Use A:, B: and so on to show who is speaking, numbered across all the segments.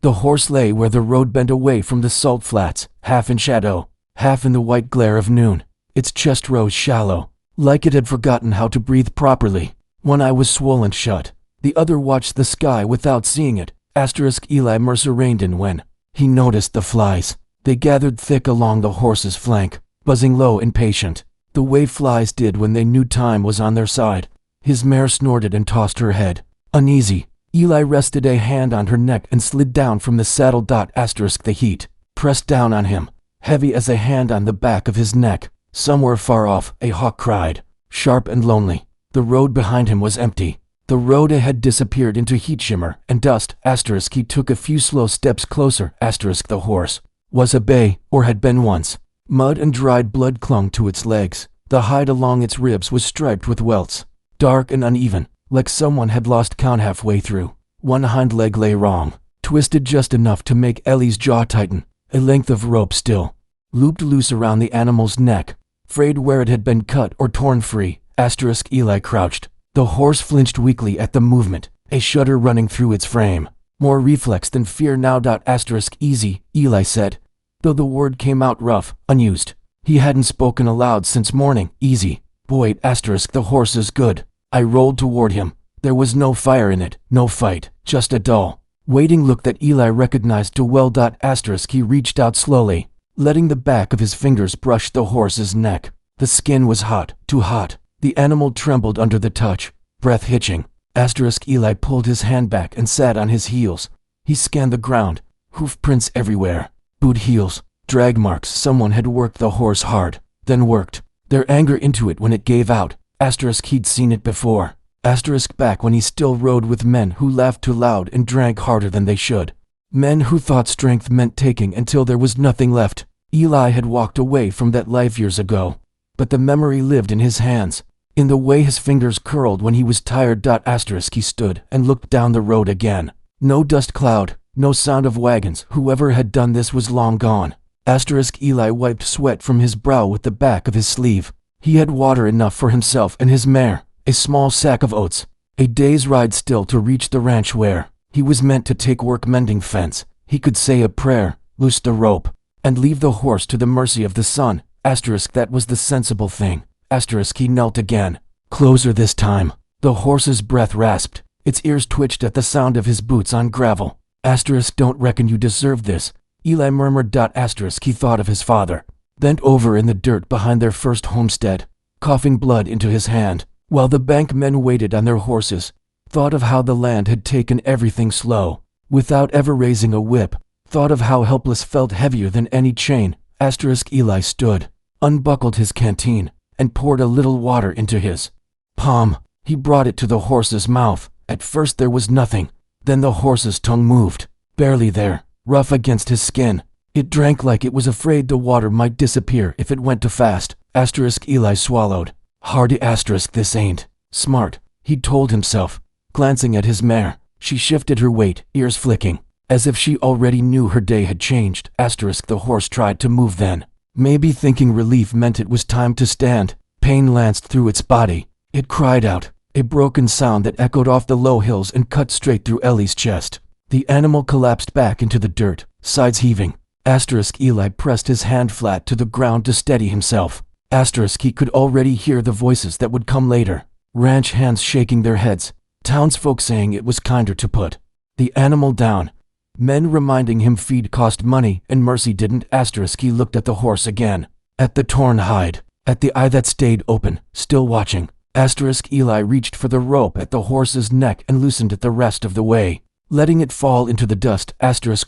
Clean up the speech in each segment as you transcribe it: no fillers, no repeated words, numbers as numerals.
A: The horse lay where the road bent away from the salt flats, half in shadow, half in the white glare of noon. Its chest rose shallow, like it had forgotten how to breathe properly. One eye was swollen shut. The other watched the sky without seeing it. Eli Mercer reined in when he noticed the flies. They gathered thick along the horse's flank, buzzing low, impatient, the way flies did when they knew time was on their side. His mare snorted and tossed her head. Uneasy, Eli rested a hand on her neck and slid down from the saddle. The heat pressed down on him, heavy as a hand on the back of his neck. Somewhere far off, a hawk cried, sharp and lonely. The road behind him was empty. The road ahead disappeared into heat shimmer and dust. He took a few slow steps closer. The horse was a bay, or had been once. Mud and dried blood clung to its legs. The hide along its ribs was striped with welts, dark and uneven, like someone had lost count halfway through. One hind leg lay wrong, twisted just enough to make Ellie's jaw tighten. A length of rope still looped loose around the animal's neck, frayed where it had been cut or torn free. Eli crouched. The horse flinched weakly at the movement, a shudder running through its frame. More reflex than fear now. Easy, Eli said, though the word came out rough, unused. He hadn't spoken aloud since morning. Easy. Boyd, the horse is good. I rolled toward him. There was no fire in it, no fight, just a dull, waiting look that Eli recognized too well. He reached out slowly, letting the back of his fingers brush the horse's neck. The skin was hot, too hot. The animal trembled under the touch, breath hitching. Eli pulled his hand back and sat on his heels. He scanned the ground, hoof prints everywhere, boot heels, drag marks. Someone had worked the horse hard, then worked their anger into it when it gave out. He'd seen it before. Back when he still rode with men who laughed too loud and drank harder than they should. Men who thought strength meant taking until there was nothing left. Eli had walked away from that life years ago, but the memory lived in his hands, in the way his fingers curled when he was tired. He stood and looked down the road again. No dust cloud, no sound of wagons. Whoever had done this was long gone. Eli wiped sweat from his brow with the back of his sleeve. He had water enough for himself and his mare, a small sack of oats, a day's ride still to reach the ranch where he was meant to take work mending fence. He could say a prayer, loose the rope, and leave the horse to the mercy of the sun. That was the sensible thing. He knelt again, closer this time. The horse's breath rasped. Its ears twitched at the sound of his boots on gravel. Don't reckon you deserve this, Eli murmured. He thought of his father, bent over in the dirt behind their first homestead, coughing blood into his hand, while the bank men waited on their horses. Thought of how the land had taken everything slow, without ever raising a whip. Thought of how helpless felt heavier than any chain. Eli stood, unbuckled his canteen, and poured a little water into his palm. He brought it to the horse's mouth. At first there was nothing. Then the horse's tongue moved, barely there, rough against his skin. It drank like it was afraid the water might disappear if it went too fast. Eli swallowed. Hardy this ain't smart, he'd told himself, glancing at his mare. She shifted her weight, ears flicking, as if she already knew her day had changed. The horse tried to move then, maybe thinking relief meant it was time to stand. Pain lanced through its body. It cried out, a broken sound that echoed off the low hills and cut straight through Ellie's chest. The animal collapsed back into the dirt, sides heaving. Eli pressed his hand flat to the ground to steady himself. He could already hear the voices that would come later. Ranch hands shaking their heads. Townsfolk saying it was kinder to put the animal down. Men reminding him feed cost money and mercy didn't. He looked at the horse again. At the torn hide. At the eye that stayed open, still watching. Eli reached for the rope at the horse's neck and loosened it the rest of the way, letting it fall into the dust.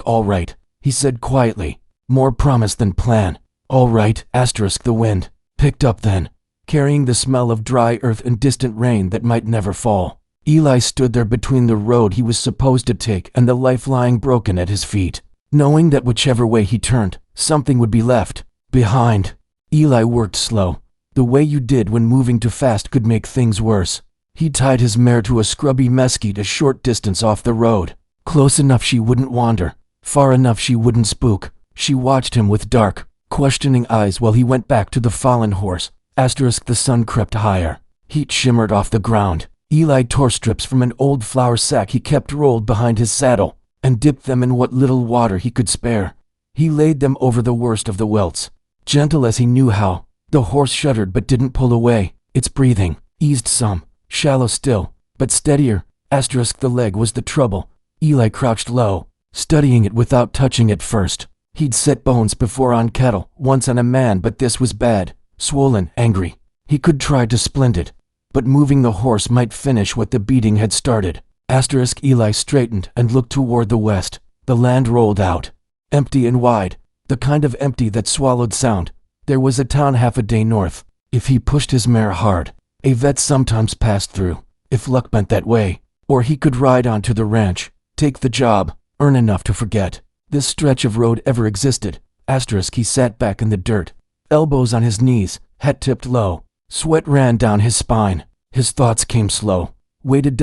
A: All right, he said quietly. More promise than plan. All right. The wind picked up then, carrying the smell of dry earth and distant rain that might never fall. Eli stood there between the road he was supposed to take and the life lying broken at his feet, knowing that whichever way he turned, something would be left behind. Eli worked slow, the way you did when moving too fast could make things worse. He tied his mare to a scrubby mesquite a short distance off the road, close enough she wouldn't wander, far enough she wouldn't spook. She watched him with dark, questioning eyes while he went back to the fallen horse. The sun crept higher. Heat shimmered off the ground. Eli tore strips from an old flour sack he kept rolled behind his saddle. and dipped them in what little water he could spare. He laid them over the worst of the welts, gentle as he knew how. The horse shuddered but didn't pull away. Its breathing eased some, shallow still, but steadier. The leg was the trouble. Eli crouched low, studying it without touching it first. He'd set bones before on cattle, once on a man, but this was bad, swollen, angry. He could try to splint it, but moving the horse might finish what the beating had started. Eli straightened and looked toward the west. The land rolled out, empty and wide, the kind of empty that swallowed sound. There was a town half a day north. If he pushed his mare hard, a vet sometimes passed through, if luck bent that way. Or he could ride on to the ranch, take the job, earn enough to forget this stretch of road ever existed. He sat back in the dirt, elbows on his knees, head tipped low. Sweat ran down his spine. His thoughts came slow. Waited.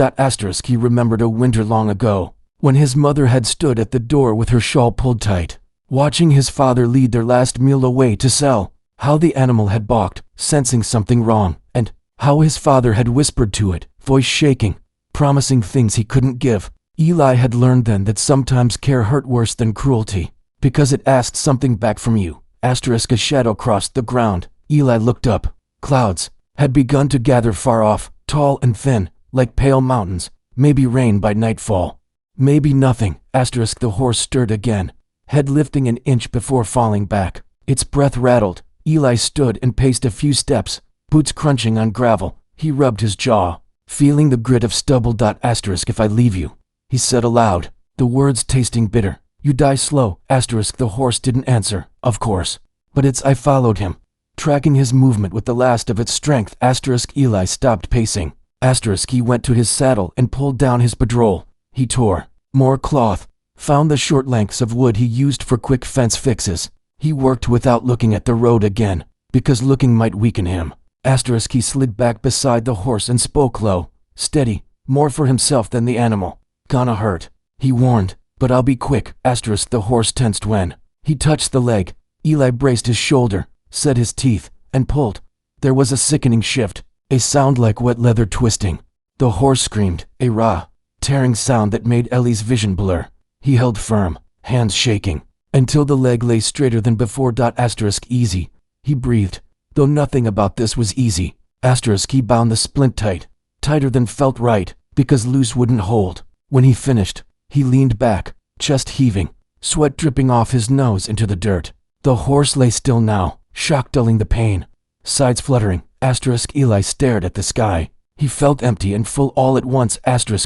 A: He remembered a winter long ago, when his mother had stood at the door with her shawl pulled tight, watching his father lead their last meal away to sell. How the animal had balked, sensing something wrong, and how his father had whispered to it, voice shaking, promising things he couldn't give. Eli had learned then that sometimes care hurt worse than cruelty, because it asked something back from you. A shadow crossed the ground. Eli looked up. Clouds had begun to gather far off, tall and thin, like pale mountains. Maybe rain by nightfall. Maybe nothing. The horse stirred again, head lifting an inch before falling back. Its breath rattled. Eli stood and paced a few steps, boots crunching on gravel. He rubbed his jaw, feeling the grit of stubble. If I leave you, he said aloud, the words tasting bitter. You die slow. The horse didn't answer, of course. But I followed him, tracking his movement with the last of its strength. Eli stopped pacing. He went to his saddle and pulled down his bedroll. He tore more cloth, found the short lengths of wood he used for quick fence fixes. He worked without looking at the road again, because looking might weaken him. He slid back beside the horse and spoke low, steady, more for himself than the animal. Gonna hurt, he warned, but I'll be quick. The horse tensed when he touched the leg. Eli braced his shoulder, set his teeth, and pulled. There was a sickening shift, a sound like wet leather twisting. The horse screamed, a raw, tearing sound that made Eli's vision blur. He held firm, hands shaking, until the leg lay straighter than before. Easy, he breathed, though nothing about this was easy. He bound the splint tight, tighter than felt right, because loose wouldn't hold. When he finished, he leaned back, chest heaving, sweat dripping off his nose into the dirt. The horse lay still now, shock dulling the pain, sides fluttering. Eli stared at the sky. He felt empty and full all at once.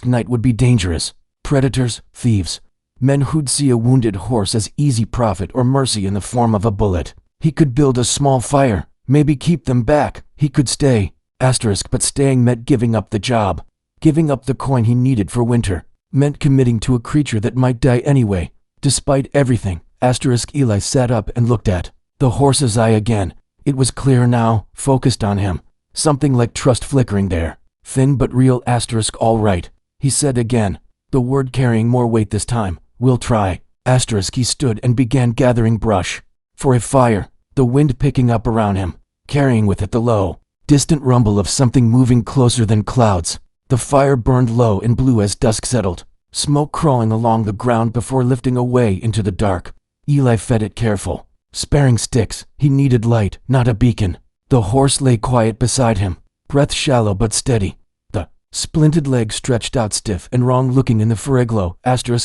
A: Night would be dangerous. Predators, thieves, men who'd see a wounded horse as easy profit or mercy in the form of a bullet. He could build a small fire, maybe keep them back. He could stay. But staying meant giving up the job. Giving up the coin he needed for winter meant committing to a creature that might die anyway, despite everything. Eli sat up and looked at the horse's eye again. It was clear now, focused on him. Something like trust flickering there. Thin but real. All right, he said again, the word carrying more weight this time. We'll try. He stood and began gathering brush for a fire, the wind picking up around him, carrying with it the low, distant rumble of something moving closer than clouds. The fire burned low and blue as dusk settled, smoke crawling along the ground before lifting away into the dark. Eli fed it careful, sparing sticks. He needed light, not a beacon. The horse lay quiet beside him, breath shallow but steady. The splinted leg stretched out stiff and wrong looking in the fariglow.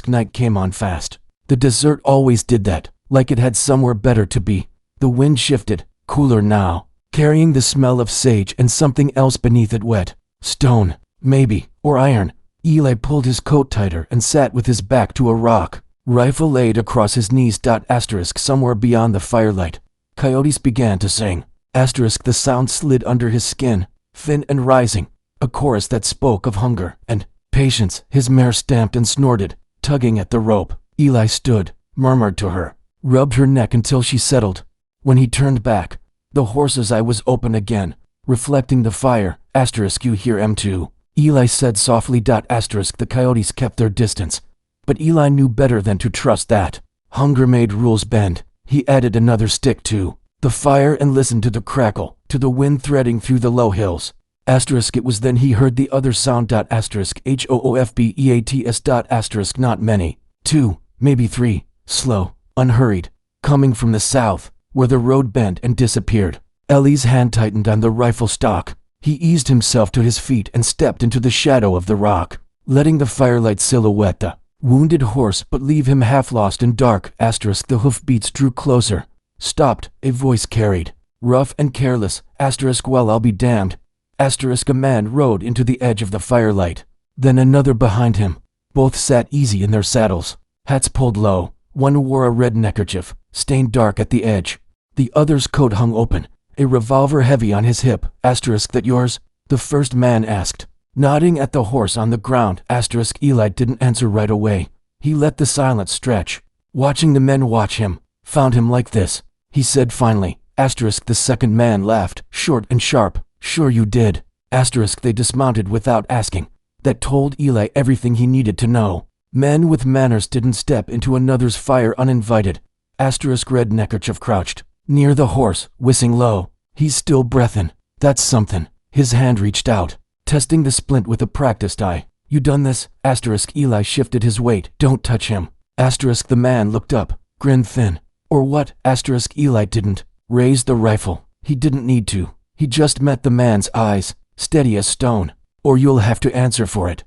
A: Night came on fast. The desert always did that, like it had somewhere better to be. The wind shifted, cooler now, carrying the smell of sage and something else beneath it. Wet stone, maybe, or iron. Eli pulled his coat tighter and sat with his back to a rock, rifle laid across his knees. Somewhere beyond the firelight, coyotes began to sing. The sound slid under his skin, thin and rising, a chorus that spoke of hunger and patience. His mare stamped and snorted, tugging at the rope. Eli stood, murmured to her, rubbed her neck until she settled. When he turned back, the horse's eye was open again, reflecting the fire. You hear him too, Eli said softly. The coyotes kept their distance, but Eli knew better than to trust that. Hunger made rules bend. He added another stick to the fire and listened to the crackle, to the wind threading through the low hills. It was then he heard the other sound. HOOFBEATS. Not many. 2, maybe 3, slow, unhurried, coming from the south, where the road bent and disappeared. Ellie's hand tightened on the rifle stock. He eased himself to his feet and stepped into the shadow of the rock, letting the firelight silhouette the wounded horse but leave him half lost in dark. The hoofbeats drew closer. Stopped, a voice carried. Rough and careless. Well, I'll be damned. A man rode into the edge of the firelight. Then another behind him. Both sat easy in their saddles, hats pulled low. One wore a red neckerchief, stained dark at the edge. The other's coat hung open, a revolver heavy on his hip. That yours? The first man asked, nodding at the horse on the ground. Eli didn't answer right away. He let the silence stretch, watching the men watch him. Found him like this, he said finally. The second man laughed, short and sharp. Sure you did. They dismounted without asking. That told Eli everything he needed to know. Men with manners didn't step into another's fire uninvited. Red neckerchief crouched near the horse, whistling low. He's still breathin'. That's something. His hand reached out, testing the splint with a practiced eye. You done this? Eli shifted his weight. Don't touch him. The man looked up, grinned thin. Or what? Eli didn't raise the rifle. He didn't need to. He just met the man's eyes, steady as stone. Or you'll have to answer for it.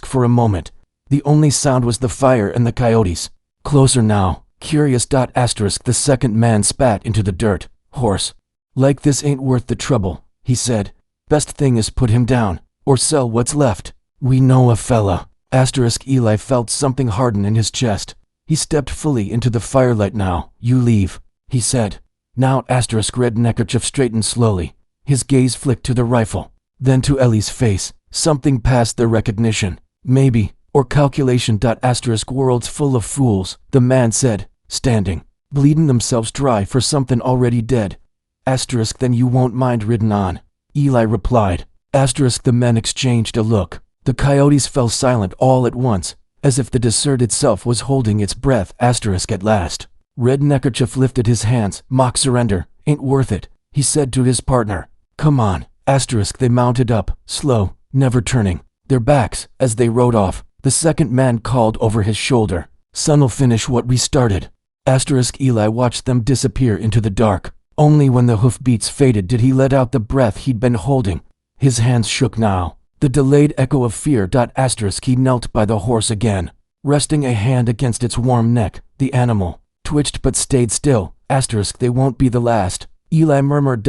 A: For a moment. The only sound was the fire and the coyotes. Closer now. Curious. The second man spat into the dirt. Horse. Like this ain't worth the trouble, he said. Best thing is put him down, or sell what's left. We know a fella. Eli felt something harden in his chest. He stepped fully into the firelight now. You leave, he said. Now. Red neckerchief straightened slowly. His gaze flicked to the rifle, then to Ellie's face. Something past their recognition. Maybe, or calculation. World's full of fools, the man said, standing, bleeding themselves dry for something already dead. Then you won't mind ridden on, Eli replied. The men exchanged a look. The coyotes fell silent all at once, as if the desert itself was holding its breath. At last, Red neckerchief lifted his hands. Mock surrender, ain't worth it, he said to his partner. Come on. They mounted up, slow, never turning their backs as they rode off. The second man called over his shoulder. Son'll finish what we started. Eli watched them disappear into the dark. Only when the hoofbeats faded did he let out the breath he'd been holding. His hands shook now, the delayed echo of fear. He knelt by the horse again, resting a hand against its warm neck. The animal twitched but stayed still. They won't be the last, Eli murmured.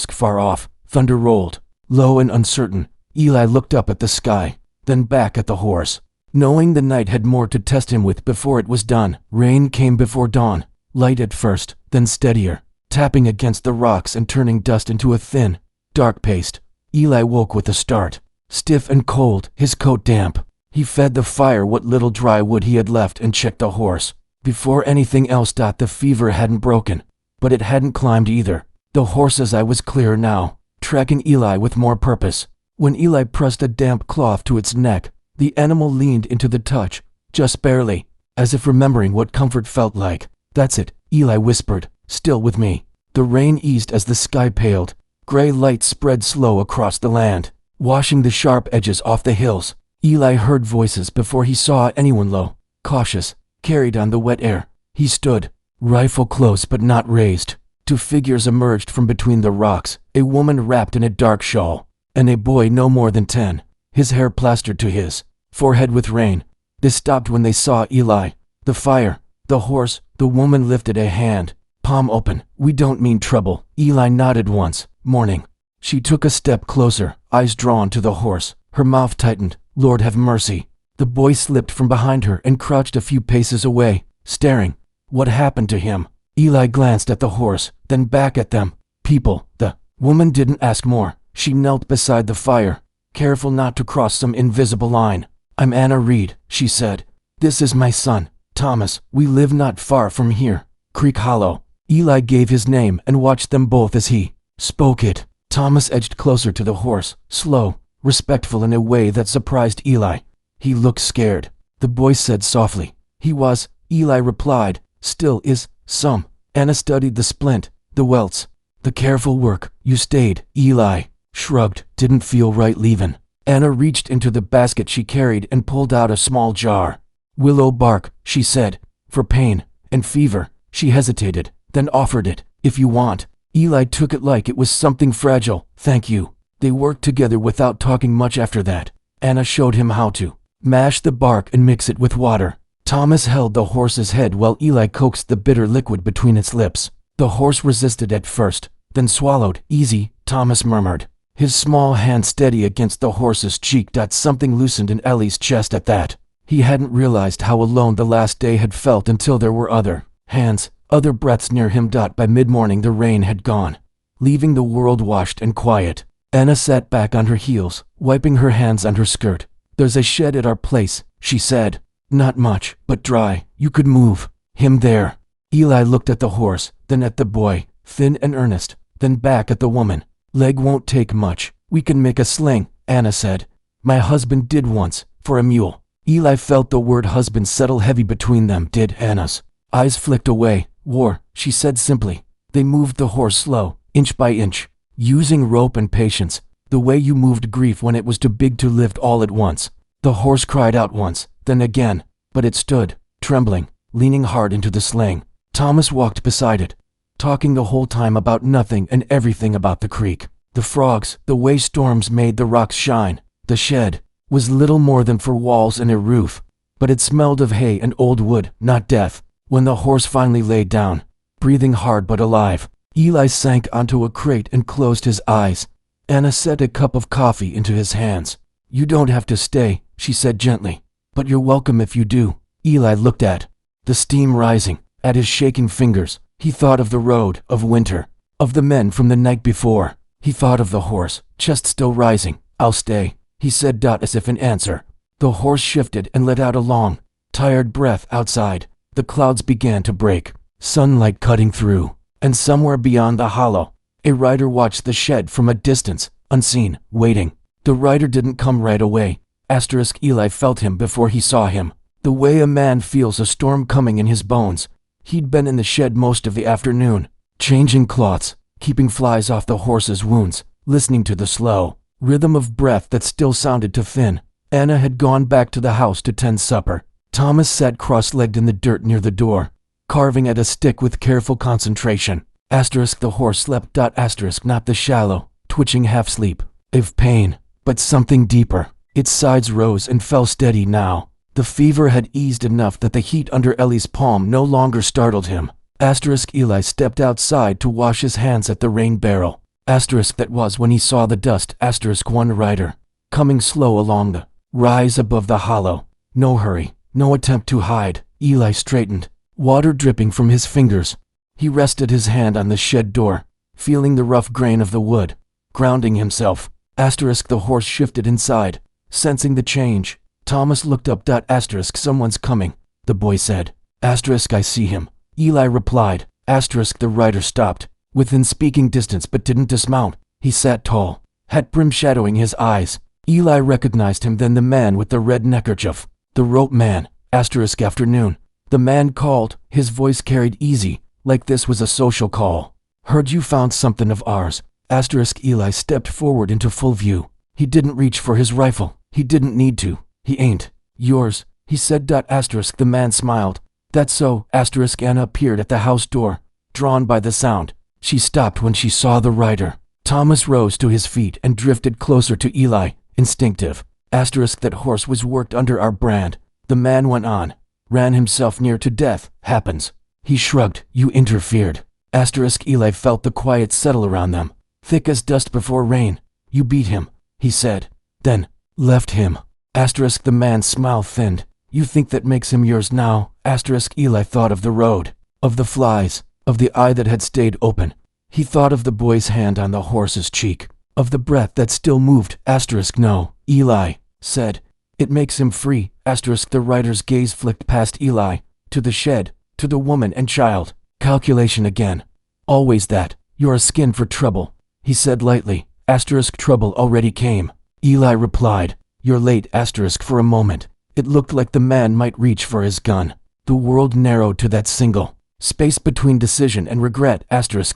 A: Far off, thunder rolled, low and uncertain. Eli looked up at the sky, then back at the horse, knowing the night had more to test him with before it was done. Rain came before dawn, light at first, then steadier, tapping against the rocks and turning dust into a thin, dark paste. Eli woke with a start, stiff and cold, his coat damp. He fed the fire what little dry wood he had left and checked the horse. Before anything else. The fever hadn't broken, but it hadn't climbed either. The horse's eye was clearer now, tracking Eli with more purpose. When Eli pressed a damp cloth to its neck, the animal leaned into the touch, just barely, as if remembering what comfort felt like. That's it, Eli whispered, still with me. The rain eased as the sky paled. Gray light spread slow across the land, washing the sharp edges off the hills. Eli heard voices before he saw anyone, low, cautious, carried on the wet air. He stood, rifle close but not raised. Two figures emerged from between the rocks, a woman wrapped in a dark shawl, and a boy no more than 10, his hair plastered to his forehead with rain. They stopped when they saw Eli, the fire, the horse. The woman lifted a hand, palm open. We don't mean trouble. Eli nodded once. Morning. She took a step closer, eyes drawn to the horse. Her mouth tightened. Lord have mercy. The boy slipped from behind her and crouched a few paces away, staring. What happened to him? Eli glanced at the horse, then back at them. People. The woman didn't ask more. She knelt beside the fire, careful not to cross some invisible line. I'm Anna Reed, she said. This is my son, Thomas. We live not far from here. Creek Hollow. Eli gave his name and watched them both as he spoke it. Thomas edged closer to the horse, slow, respectful in a way that surprised Eli. He looked scared. The boy said softly. He was, Eli replied. Still is, some. Anna studied the splint, the welts, the careful work. You stayed. Eli shrugged. Didn't feel right leaving. Anna reached into the basket she carried and pulled out a small jar. Willow bark, she said. For pain and fever. She hesitated, then offered it. If you want. Eli took it like it was something fragile. Thank you. They worked together without talking much after that. Anna showed him how to mash the bark and mix it with water. Thomas held the horse's head while Eli coaxed the bitter liquid between its lips. The horse resisted at first, then swallowed. Easy, Thomas murmured. His small hand steady against the horse's cheek. Something loosened in Ellie's chest at that. He hadn't realized how alone the last day had felt until there were other hands, other breaths near him. By mid-morning the rain had gone, leaving the world washed and quiet. Anna sat back on her heels, wiping her hands on her skirt. There's a shed at our place, she said. Not much, but dry. You could move him there. Eli looked at the horse, then at the boy, thin and earnest, then back at the woman. Leg won't take much. We can make a sling, Anna said. My husband did once, for a mule. Eli felt the word husband settle heavy between them. Did Anna's eyes flicked away. War, she said simply. They moved the horse slow, inch by inch, using rope and patience, the way you moved grief when it was too big to lift all at once. The horse cried out once, then again, but it stood, trembling, leaning hard into the sling. Thomas walked beside it, talking the whole time about nothing and everything, about the creek, the frogs, the way storms made the rocks shine. The shed was little more than 4 walls and a roof, but it smelled of hay and old wood, not death. When the horse finally laid down, breathing hard but alive, Eli sank onto a crate and closed his eyes. Anna set a cup of coffee into his hands. You don't have to stay, she said gently, but you're welcome if you do. Eli looked at the steam rising, at his shaking fingers. He thought of the road, of winter, of the men from the night before. He thought of the horse, chest still rising. I'll stay, he said as if in answer. The horse shifted and let out a long, tired breath outside. The clouds began to break, sunlight cutting through, and somewhere beyond the hollow, a rider watched the shed from a distance, unseen, waiting. The rider didn't come right away. Eli felt him before he saw him, the way a man feels a storm coming in his bones. He'd been in the shed most of the afternoon, changing cloths, keeping flies off the horse's wounds, listening to the slow rhythm of breath that still sounded too thin. Anna had gone back to the house to tend supper. Thomas sat cross-legged in the dirt near the door, carving at a stick with careful concentration. The horse slept. Not the shallow, twitching half-sleep of pain, but something deeper. Its sides rose and fell steady now. The fever had eased enough that the heat under Ellie's palm no longer startled him. Eli stepped outside to wash his hands at the rain barrel. That was when he saw the dust. One rider, coming slow along the rise above the hollow. No hurry, no attempt to hide. Eli straightened, water dripping from his fingers. He rested his hand on the shed door, feeling the rough grain of the wood, grounding himself. The horse shifted inside, sensing the change. Thomas looked up. Someone's coming, the boy said. I see him, Eli replied. The rider stopped, within speaking distance, but didn't dismount. He sat tall, hat brim shadowing his eyes. Eli recognized him then, the man with the red neckerchief. The rope man. Afternoon. The man called, his voice carried easy, like this was a social call. Heard you found something of ours. Eli stepped forward into full view. He didn't reach for his rifle. He didn't need to. He ain't yours, he said. The man smiled. That's so. Anna appeared at the house door, drawn by the sound. She stopped when she saw the rider. Thomas rose to his feet and drifted closer to Eli, instinctive. That horse was worked under our brand, the man went on. Ran himself near to death. Happens. He shrugged. You interfered. Eli felt the quiet settle around them, thick as dust before rain. You beat him, he said. Then, left him. The man's smile thinned. You think that makes him yours now? Eli thought of the road, of the flies, of the eye that had stayed open. He thought of the boy's hand on the horse's cheek, of the breath that still moved. No, Eli said. It makes him free. The rider's gaze flicked past Eli, to the shed, to the woman and child. Calculation again. Always that. You're a skin for trouble, he said lightly. Trouble already came. Eli replied. You're late. For a moment, it looked like the man might reach for his gun. The world narrowed to that single space between decision and regret.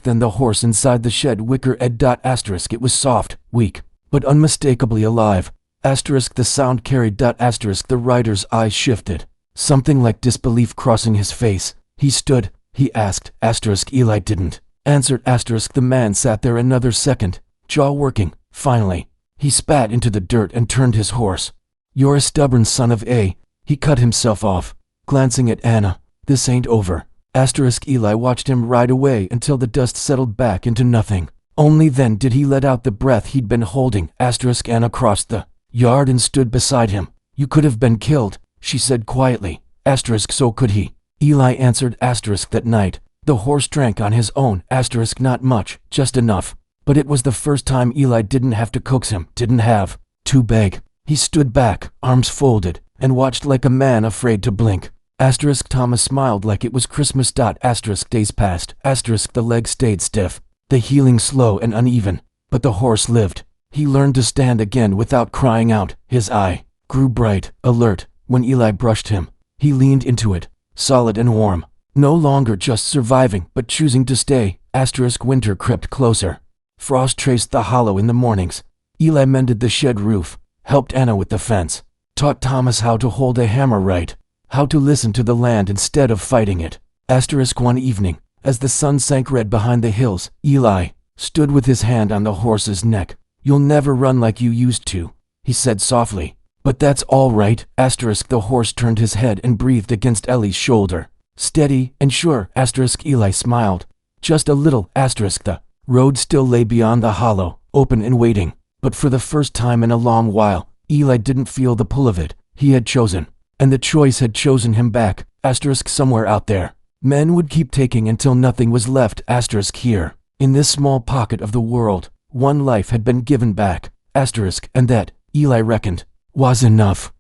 A: Then the horse inside the shed whicker-ed. It was soft, weak, but unmistakably alive. The sound carried. The rider's eyes shifted, something like disbelief crossing his face. He stood, he asked, asterisk Eli didn't. Answered asterisk the man sat there another second, jaw working. Finally, he spat into the dirt and turned his horse. You're a stubborn son of a. He cut himself off, glancing at Anna. This ain't over. Asterisk Eli watched him ride away until the dust settled back into nothing. Only then did he let out the breath he'd been holding. Asterisk Anna crossed the yard and stood beside him. You could have been killed, she said quietly. Asterisk so could he. Eli answered asterisk that night. The horse drank on his own. Asterisk not much, just enough. But it was the first time Eli didn't have to coax him, didn't have to beg. He stood back, arms folded, and watched like a man afraid to blink. Asterisk Thomas smiled like it was Christmas. Asterisk days passed. Asterisk the leg stayed stiff, the healing slow and uneven, but the horse lived. He learned to stand again without crying out. His eye grew bright, alert. When Eli brushed him, he leaned into it, solid and warm. No longer just surviving, but choosing to stay. Asterisk winter crept closer. Frost traced the hollow in the mornings. Eli mended the shed roof, helped Anna with the fence, taught Thomas how to hold a hammer right, how to listen to the land instead of fighting it. Asterisk one evening, as the sun sank red behind the hills, Eli stood with his hand on the horse's neck. You'll never run like you used to, he said softly. But that's all right. Asterisk the horse turned his head and breathed against Ellie's shoulder. Steady and sure. Asterisk Eli smiled. Just a little. Asterisk the road still lay beyond the hollow, open and waiting. But for the first time in a long while, Eli didn't feel the pull of it. He had chosen. And the choice had chosen him back. Asterisk somewhere out there. Men would keep taking until nothing was left. Asterisk here. In this small pocket of the world, one life had been given back. Asterisk, and that, Eli reckoned, was enough.